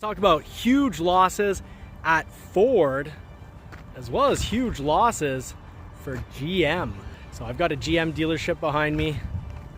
Talk about huge losses at Ford, as well as huge losses for GM. So I've got a GM dealership behind me,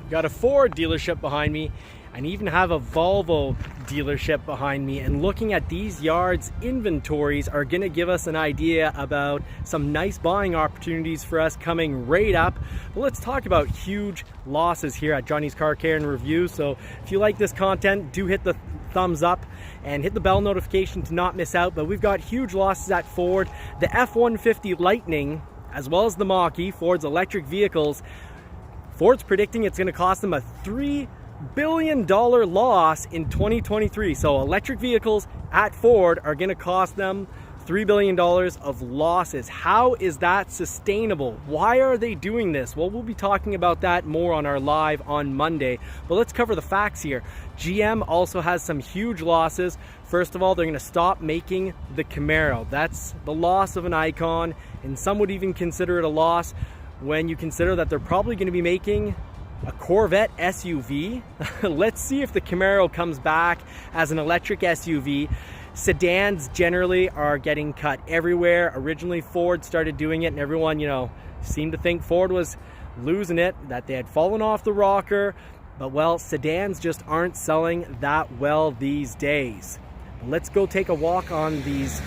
I've got a Ford dealership behind me, and even have a Volvo dealership behind me. And looking at these yards' inventories are gonna give us an idea about some nice buying opportunities for us coming right up. But let's talk about huge losses here at Johnny's Car Care and Review. So if you like this content, do hit the thumbs up and hit the bell notification to not miss out. But we've got huge losses at Ford. The F-150 Lightning, as well as the Mach-E, Ford's electric vehicles, Ford's predicting it's gonna cost them a $3 billion loss in 2023. So electric vehicles at Ford are going to cost them $3 billion of losses. How is that sustainable? Why are they doing this? Well, we'll be talking about that more on our live on Monday, but let's cover the facts here. GM also has some huge losses. First of all, they're going to stop making the Camaro. That's the loss of an icon, and some would even consider it a loss when you consider that they're probably going to be making a Corvette SUV. Let's see if the Camaro comes back as an electric SUV. Sedans generally are getting cut everywhere. Originally Ford started doing it and everyone, seemed to think Ford was losing it, that they had fallen off the rocker. But well, sedans just aren't selling that well these days. Let's go take a walk on these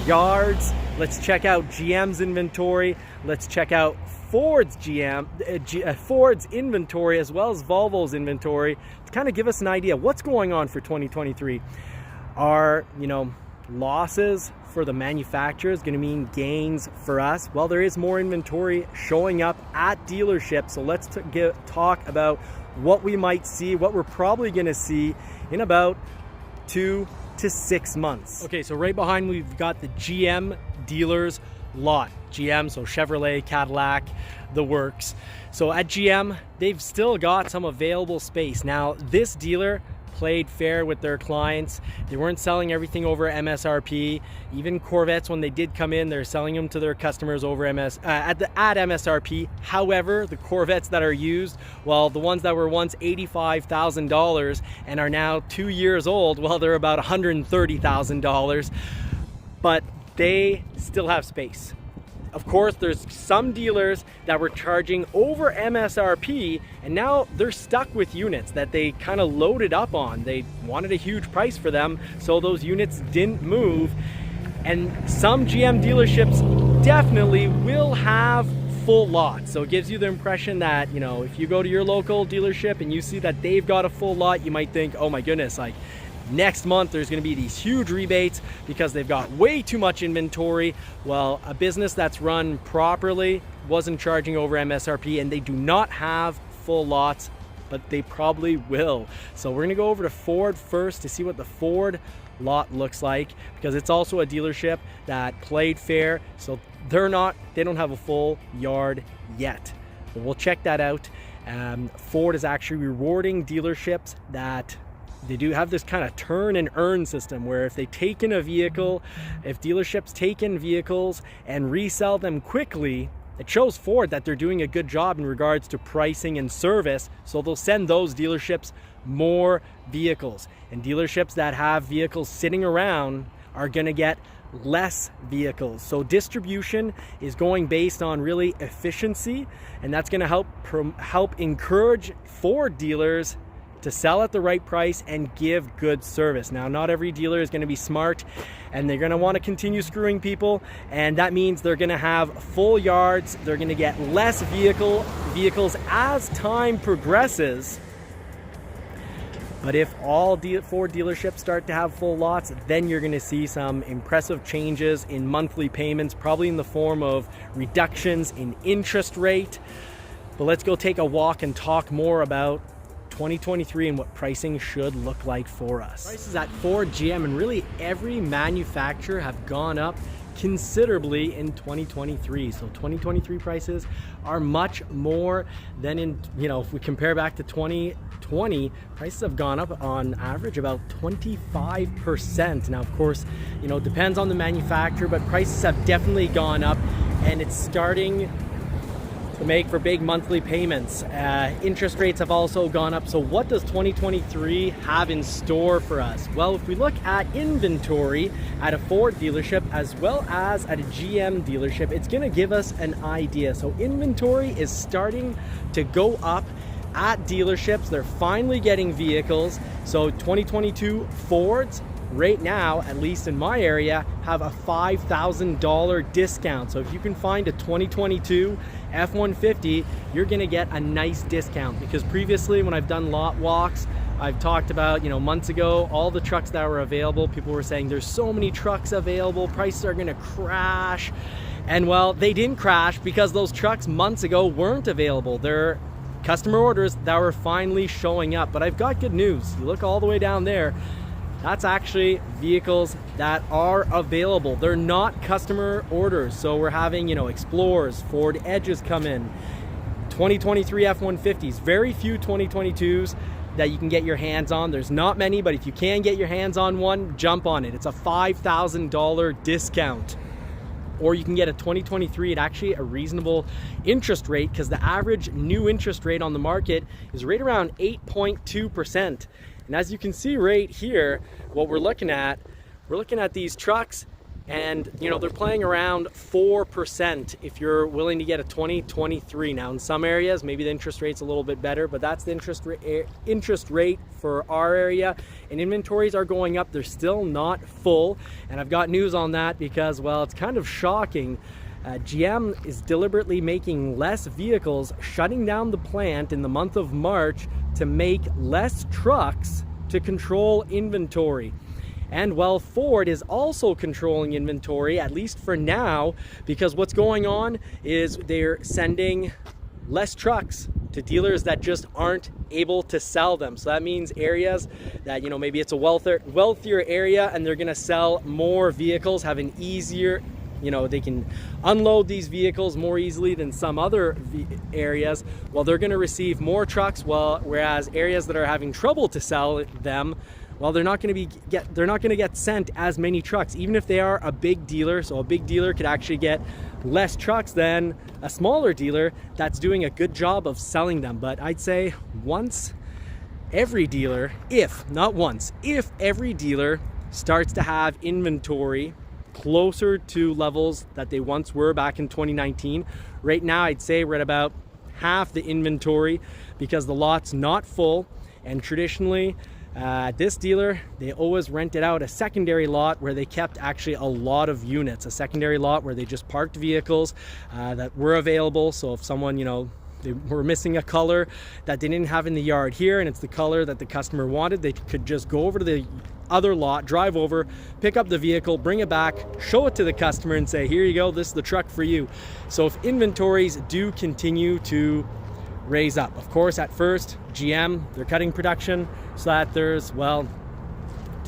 yards. Let's check out GM's inventory. Let's check out Ford's Ford's inventory, as well as Volvo's inventory, to kind of give us an idea what's going on for 2023. Are losses for the manufacturers going to mean gains for us? Well, there is more inventory showing up at dealerships, so let's talk about what we might see, what we're probably going to see in about 2 to 6 months. Okay, so right behind me, we've got the GM dealers lot. GM, so Chevrolet, Cadillac, the works. So at GM, they've still got some available space. Now, this dealer played fair with their clients. They weren't selling everything over MSRP. Even Corvettes, when they did come in, they're selling them to their customers over at MSRP. However, the Corvettes that are used, well, the ones that were once $85,000 and are now 2 years old, well, they're about $130,000, but they still have space. Of course, there's some dealers that were charging over MSRP, and now they're stuck with units that they kind of loaded up on. They wanted a huge price for them, so those units didn't move. And some GM dealerships definitely will have full lots. So it gives you the impression that, if you go to your local dealership and you see that they've got a full lot, you might think, oh my goodness, like, next month there's going to be these huge rebates because they've got way too much inventory. Well, a business that's run properly wasn't charging over MSRP, and they do not have full lots, but they probably will. So we're going to go over to Ford first to see what the Ford lot looks like, because it's also a dealership that played fair, so they don't have a full yard yet, but we'll check that out. Ford is actually rewarding dealerships that they do have this kind of turn and earn system where if they take in a vehicle, if dealerships take in vehicles and resell them quickly, it shows Ford that they're doing a good job in regards to pricing and service, so they'll send those dealerships more vehicles. And dealerships that have vehicles sitting around are going to get less vehicles. So distribution is going based on really efficiency, and that's going to help encourage Ford dealers to sell at the right price and give good service. Now, not every dealer is going to be smart, and they're going to want to continue screwing people, and that means they're going to have full yards. They're going to get less vehicles as time progresses. But if all Ford dealerships start to have full lots, then you're going to see some impressive changes in monthly payments, probably in the form of reductions in interest rate. But let's go take a walk and talk more about 2023 and what pricing should look like for us. Prices at Ford, GM, and really every manufacturer have gone up considerably in 2023. So 2023 prices are much more than in, if we compare back to 2020, prices have gone up on average about 25%. Now, of course, it depends on the manufacturer, but prices have definitely gone up, and it's starting to make for big monthly payments. Interest rates have also gone up. So what does 2023 have in store for us? Well, if we look at inventory at a Ford dealership as well as at a GM dealership, it's going to give us an idea. So inventory is starting to go up at dealerships. They're finally getting vehicles. So 2022 Fords right now, at least in my area, have a $5,000 discount. So if you can find a 2022 F-150, you're gonna get a nice discount, because previously when I've done lot walks, I've talked about, months ago, all the trucks that were available, people were saying there's so many trucks available, prices are gonna crash. And well, they didn't crash because those trucks months ago weren't available. They're customer orders that were finally showing up. But I've got good news. You look all the way down there, that's actually vehicles that are available. They're not customer orders. So we're having, Explorers, Ford Edges come in, 2023 F-150s, very few 2022s that you can get your hands on. There's not many, but if you can get your hands on one, jump on it. It's a $5,000 discount. Or you can get a 2023 at actually a reasonable interest rate, because the average new interest rate on the market is right around 8.2%. And as you can see right here, what we're looking at these trucks, and they're playing around 4% if you're willing to get a 2023. Now in some areas maybe the interest rate's a little bit better, but that's the interest rate for our area. And inventories are going up. They're still not full, and I've got news on that because, well, it's kind of shocking. GM is deliberately making less vehicles, shutting down the plant in the month of March to make less trucks to control inventory. And well, Ford is also controlling inventory, at least for now, because what's going on is they're sending less trucks to dealers that just aren't able to sell them. So that means areas that, maybe it's a wealthier area and they're gonna sell more vehicles, have an easier, they can unload these vehicles more easily than some other areas. Well, they're gonna receive more trucks, whereas areas that are having trouble to sell them, well, they're not going to get sent as many trucks, even if they are a big dealer. So a big dealer could actually get less trucks than a smaller dealer that's doing a good job of selling them. But I'd say if every dealer starts to have inventory closer to levels that they once were back in 2019, right now I'd say we're at about half the inventory because the lot's not full. And traditionally, this dealer, they always rented out a secondary lot where they kept actually a lot of units, a secondary lot where they just parked vehicles that were available. So if someone, they were missing a color that they didn't have in the yard here, and it's the color that the customer wanted, they could just go over to the other lot, drive over, pick up the vehicle, bring it back, show it to the customer and say, here you go, this is the truck for you. So if inventories do continue to raise up, of course, at first, GM, they're cutting production so that there's, to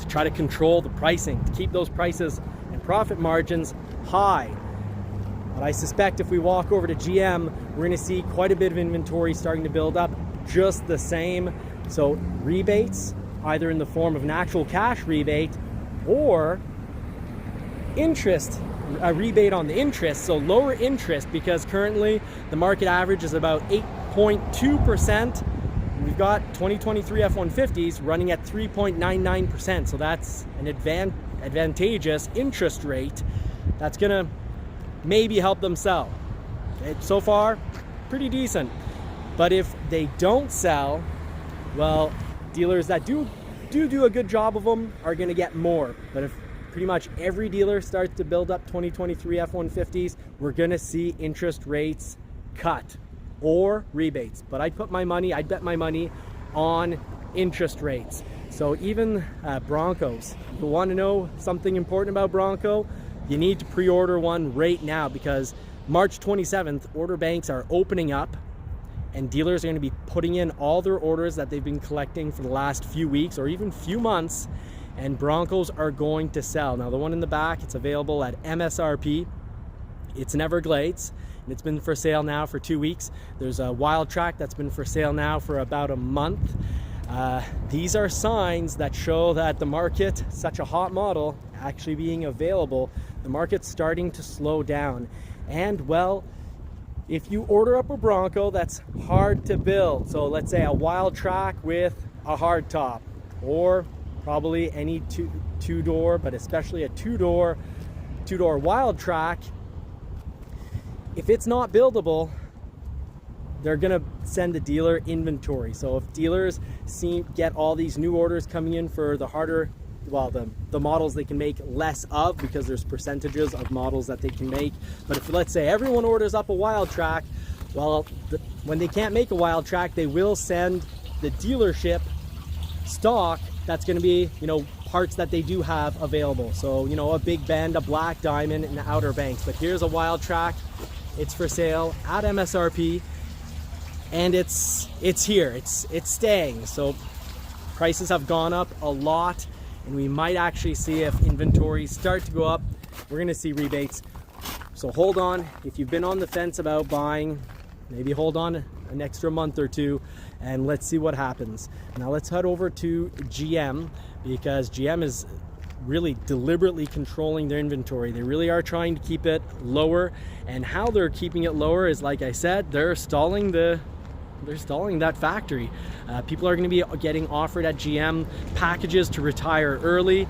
try to control the pricing, to keep those prices and profit margins high. But I suspect if we walk over to GM, we're gonna see quite a bit of inventory starting to build up just the same. So rebates, either in the form of an actual cash rebate or interest, a rebate on the interest, so lower interest, because currently the market average is about 8.2%. We've got 2023 F-150s running at 3.99%, so that's an advantageous interest rate that's gonna maybe help them sell. So far, pretty decent. But if they don't sell, well, dealers that do a good job of them are gonna get more. But if pretty much every dealer starts to build up 2023 F-150s, we're gonna see interest rates cut or rebates. But I'd bet my money on interest rates. So even Broncos, you want to know something important about Bronco, you need to pre-order one right now, because March 27th, order banks are opening up and dealers are going to be putting in all their orders that they've been collecting for the last few weeks or even few months, and Broncos are going to sell. Now the one in the back, it's available at MSRP. It's an Everglades, and it's been for sale now for 2 weeks. There's a Wild Track that's been for sale now for about a month. These are signs that show that the market, such a hot model actually being available, the market's starting to slow down. And well, if you order up a Bronco that's hard to build, so let's say a wild track with a hard top, or probably any two-door, but especially a two-door wild track, if it's not buildable, they're gonna send the dealer inventory. So if dealers get all these new orders coming in for the harder, well, the models they can make less of, because there's percentages of models that they can make. But if, let's say, everyone orders up a wild track, well, when they can't make a wild track, they will send the dealership stock that's going to be, you know, parts that they do have available. So, you know, a Big Bend, a Black Diamond, and the Outer Banks. But here's a wild track. It's for sale at MSRP, and it's here. It's staying. So prices have gone up a lot, and we might actually see, if inventories start to go up, we're going to see rebates. So hold on. If you've been on the fence about buying, maybe hold on an extra month or two, and let's see what happens. Now let's head over to GM, because GM is really deliberately controlling their inventory. They really are trying to keep it lower, and how they're keeping it lower is, like I said, they're stalling that factory. People are going to be getting offered at GM packages to retire early.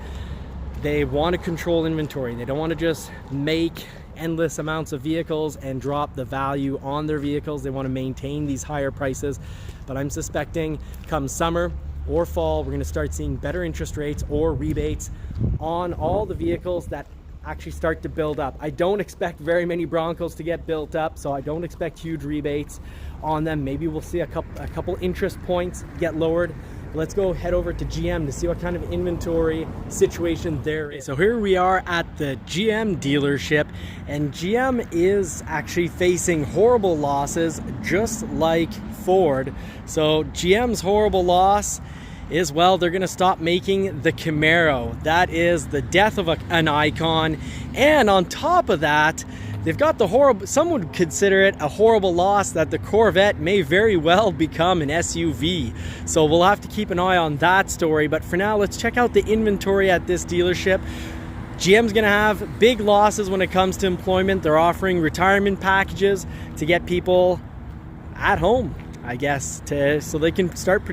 They want to control inventory. They don't want to just make endless amounts of vehicles and drop the value on their vehicles. They want to maintain these higher prices. But I'm suspecting come summer or fall, we're going to start seeing better interest rates or rebates on all the vehicles that actually start to build up. I don't expect very many Broncos to get built up, so I don't expect huge rebates on them. Maybe we'll see a couple interest points get lowered. Let's go head over to GM to see what kind of inventory situation there is. So here we are at the GM dealership, and GM is actually facing horrible losses just like Ford. So GM's horrible loss is, well, they're gonna stop making the Camaro. That is the death of an icon. And on top of that, they've got the horrible, some would consider it a horrible loss, that the Corvette may very well become an SUV. So we'll have to keep an eye on that story. But for now, let's check out the inventory at this dealership. GM's gonna have big losses when it comes to employment. They're offering retirement packages to get people at home, I guess, so they can start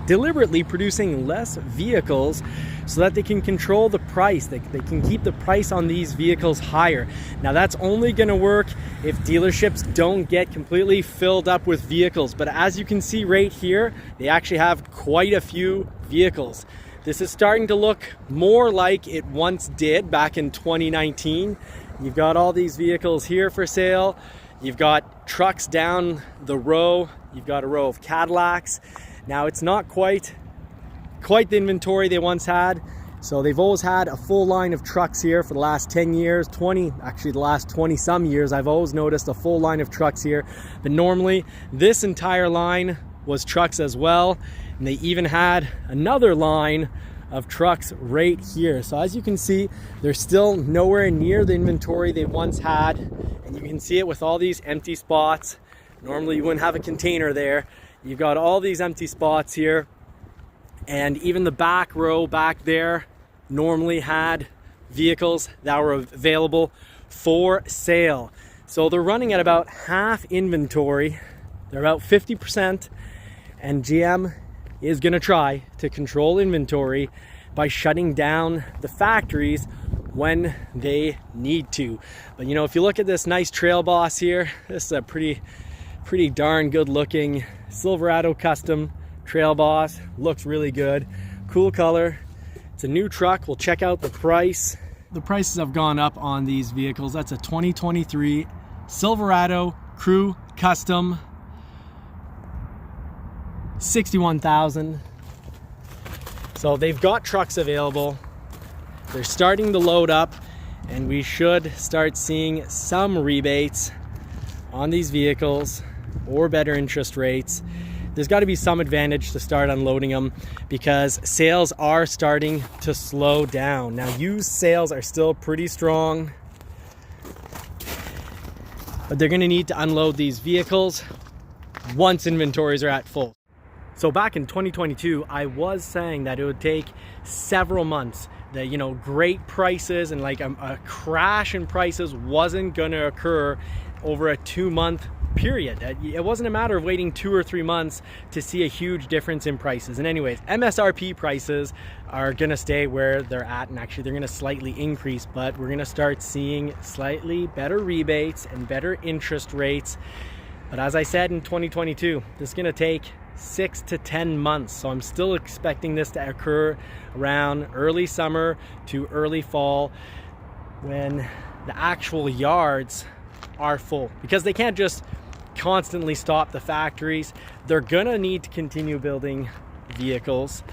deliberately producing less vehicles, so that they can control the price. They can keep the price on these vehicles higher. Now that's only going to work if dealerships don't get completely filled up with vehicles. But as you can see right here, they actually have quite a few vehicles. This is starting to look more like it once did back in 2019. You've got all these vehicles here for sale. You've got trucks down the row. You've got a row of Cadillacs. Now it's not quite the inventory they once had. So they've always had a full line of trucks here for the last 10 years, the last 20 some years. I've always noticed a full line of trucks here. But normally this entire line was trucks as well. And they even had another line of trucks right here. So as you can see, they're still nowhere near the inventory they once had. And you can see it with all these empty spots. Normally you wouldn't have a container there. You've got all these empty spots here. And even the back row back there normally had vehicles that were available for sale. So they're running at about half inventory. They're about 50%. And GM is going to try to control inventory by shutting down the factories when they need to. But you know, if you look at this nice Trail Boss here, this is a pretty darn good looking Silverado custom Trail Boss. Looks really good, cool color. It's a new truck. We'll check out the price. The prices have gone up on these vehicles. That's a 2023 Silverado Crew Custom, $61,000. So they've got trucks available. They're starting to load up, and we should start seeing some rebates on these vehicles or better interest rates. There's got to be some advantage to start unloading them, because sales are starting to slow down. Now, used sales are still pretty strong, but they're going to need to unload these vehicles once inventories are at full. So back in 2022, I was saying that it would take several months, that, you know, great prices and like a crash in prices wasn't going to occur over a 2-month period. It wasn't a matter of waiting 2 or 3 months to see a huge difference in prices. And anyways, MSRP prices are gonna stay where they're at, and actually they're gonna slightly increase, but we're gonna start seeing slightly better rebates and better interest rates. But as I said, in 2022, this is gonna take 6 to 10 months. So I'm still expecting this to occur around early summer to early fall, when the actual yards are full, because they can't just constantly stop the factories. They're gonna need to continue building vehicles,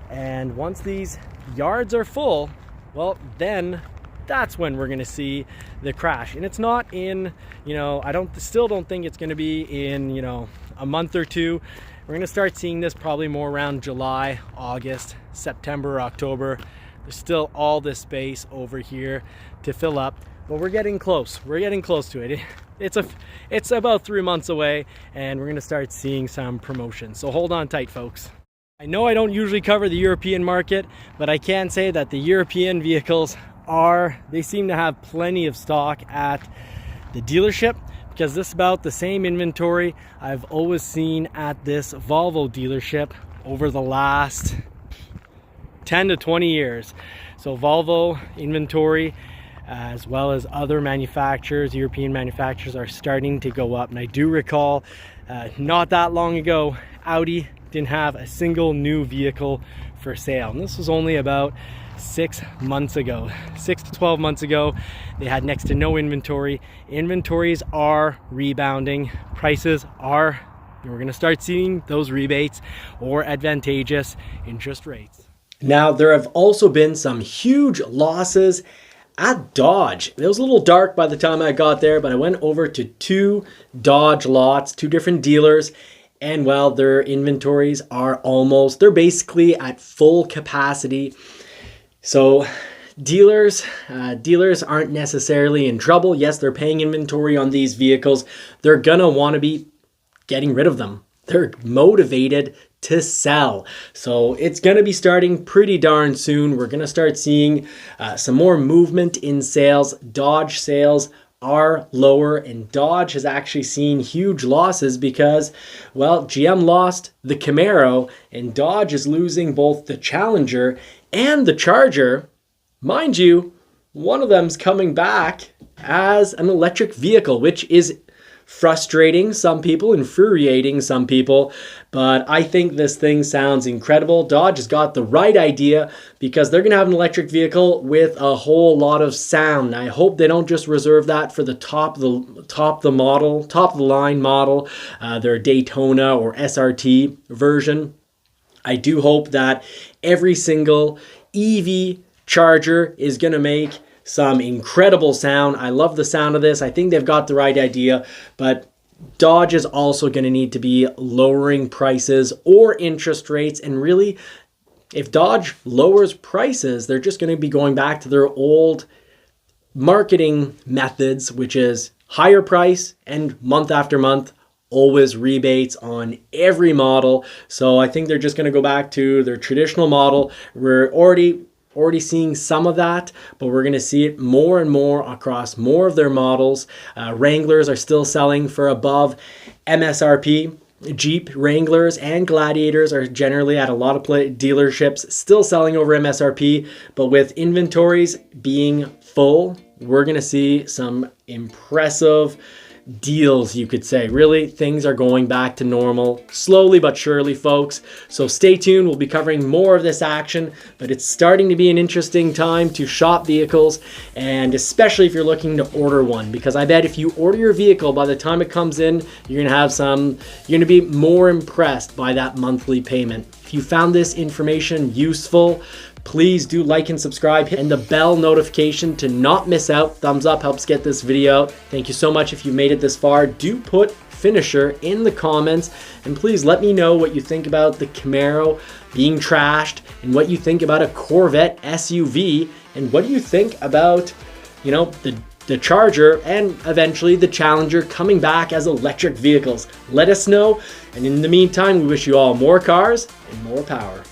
and once these yards are full, well, then that's when we're gonna see the crash. And it's not in, I still don't think it's gonna be in, a month or two. We're gonna start seeing this probably more around July, August, September, October. There's still all this space over here to fill up, but we're getting close. We're getting close to it. It's about 3 months away, and we're gonna start seeing some promotions. So hold on tight, folks. I know I don't usually cover the European market, but I can say that the European vehicles they seem to have plenty of stock at the dealership, because this is about the same inventory I've always seen at this Volvo dealership over the last 10 to 20 years. So Volvo inventory, as well as other manufacturers, European manufacturers, are starting to go up. And I do recall not that long ago, Audi didn't have a single new vehicle for sale. And this was only about 6 months ago. 6 to 12 months ago, they had next to no inventory. Inventories are rebounding. Prices are, we're gonna start seeing those rebates or advantageous interest rates. Now, there have also been some huge losses at Dodge. It was a little dark by the time I got there, but I went over to 2 Dodge lots, 2 different dealers, and well, their inventories are they're basically at full capacity. So dealers aren't necessarily in trouble. Yes, they're paying inventory on these vehicles. They're gonna want to be getting rid of them. They're motivated to sell. So it's going to be starting pretty darn soon. We're going to start seeing some more movement in sales. Dodge sales are lower, and Dodge has actually seen huge losses because, well, GM lost the Camaro, and Dodge is losing both the Challenger and the Charger. Mind you, one of them's coming back as an electric vehicle, which is frustrating some people, infuriating some people, but I think this thing sounds incredible. Dodge has got the right idea, because they're going to have an electric vehicle with a whole lot of sound. I hope they don't just reserve that for the top of the line model, their Daytona or SRT version. I do hope that every single EV Charger is going to make some incredible sound. I love the sound of this. I think they've got the right idea, but Dodge is also going to need to be lowering prices or interest rates. And really, if Dodge lowers prices, they're just going to be going back to their old marketing methods, which is higher price and month after month, always rebates on every model. So I think they're just going to go back to their traditional model. We're already seeing some of that, but we're going to see it more and more across more of their models. Wranglers are still selling for above MSRP. Jeep Wranglers and Gladiators are generally at a lot of dealerships still selling over MSRP, but with inventories being full, we're going to see some impressive deals, you could say. Really, things are going back to normal, slowly but surely, folks. So stay tuned. We'll be covering more of this action, but it's starting to be an interesting time to shop vehicles, and especially if you're looking to order one, because I bet if you order your vehicle, by the time it comes in, you're going to be more impressed by that monthly payment. If you found this information useful, please do like and subscribe, and the bell notification to not miss out. Thumbs up helps get this video out. Thank you so much if you made it this far. Do put finisher in the comments, and please let me know what you think about the Camaro being trashed, and what you think about a Corvette SUV, and what do you think about, the Charger and eventually the Challenger coming back as electric vehicles. Let us know, and in the meantime, we wish you all more cars and more power.